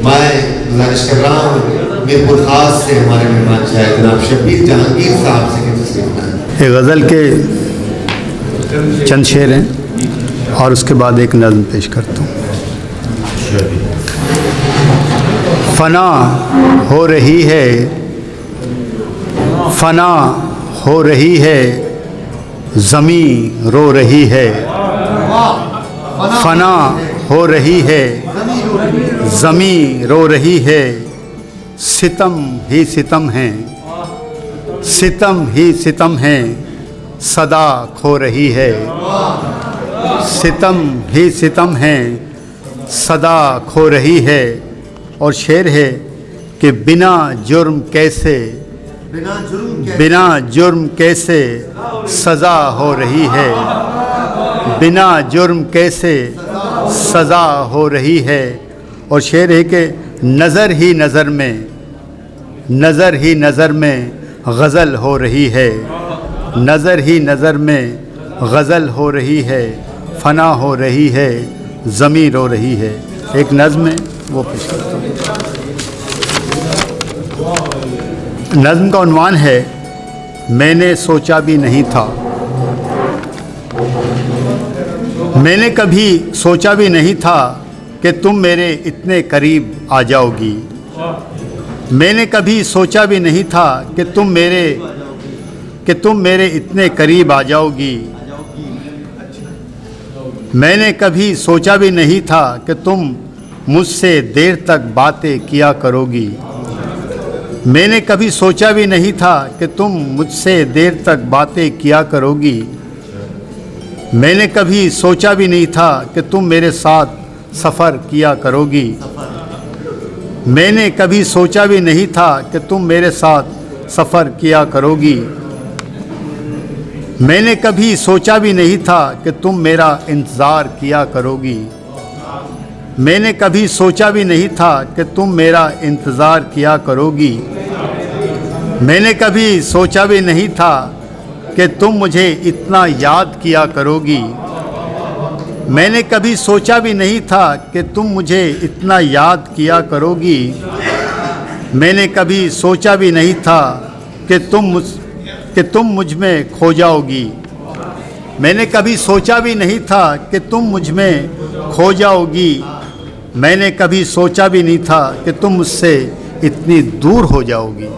मैं गुजारिश कर रहा हूँ मीरपुर खास से हमारे मेहमान शायद जनाब शब्बीर जहांगीर साहब से की तस्वीर बनाएं। ये गज़ल के चंद शेर हैं और उसके बाद एक नज़्म पेश करता हूँ। फना हो रही है, फना हो रही है, ज़मीं रो रही है। फना हो रही है, ज़मीं रो रही है। सितम ही सितम है, सितम ही सितम है, सदा खो रही है। सितम ही सितम है, सदा खो रही है। और शेर है कि बिना जुर्म कैसे, बिना जुर्म कैसे सज़ा हो रही है। बिना जुर्म कैसे सज़ा हो रही है। और शेर है कि नज़र ही नज़र में, नज़र ही नज़र में गज़ल हो रही है। नज़र ही नज़र में गज़ल हो रही है। फ़ना हो रही है, ज़मीं रो रही है। एक नज़्म है वो पेश करता हूँ। नज़्म का उन्वान है मैंने सोचा भी नहीं था। मैंने कभी सोचा भी नहीं था कि तुम मेरे इतने करीब आ जाओगी। मैंने कभी सोचा भी नहीं था कि तुम मेरे इतने करीब आ जाओगी। मैंने कभी सोचा भी नहीं था कि तुम मुझसे देर तक बातें किया करोगी। मैंने कभी सोचा भी नहीं था कि तुम मुझसे देर तक बातें किया करोगी। मैंने कभी सोचा भी नहीं था कि तुम मेरे साथ सफ़र किया करोगी। मैंने कभी सोचा भी नहीं था कि तुम मेरे साथ सफ़र किया करोगी। मैंने कभी सोचा भी नहीं था कि तुम मेरा इंतज़ार किया करोगी। मैंने कभी सोचा भी नहीं था कि तुम मेरा इंतज़ार किया करोगी। मैंने कभी सोचा भी नहीं था कि तुम मुझे इतना याद किया करोगी। मैंने कभी सोचा भी नहीं था कि तुम मुझे इतना याद किया करोगी। मैंने कभी सोचा भी नहीं था कि तुम मुझ में खो जाओगी। मैंने कभी सोचा भी नहीं था कि तुम मुझ में खो जाओगी। मैंने कभी सोचा भी नहीं था कि तुम मुझसे इतनी दूर हो जाओगी।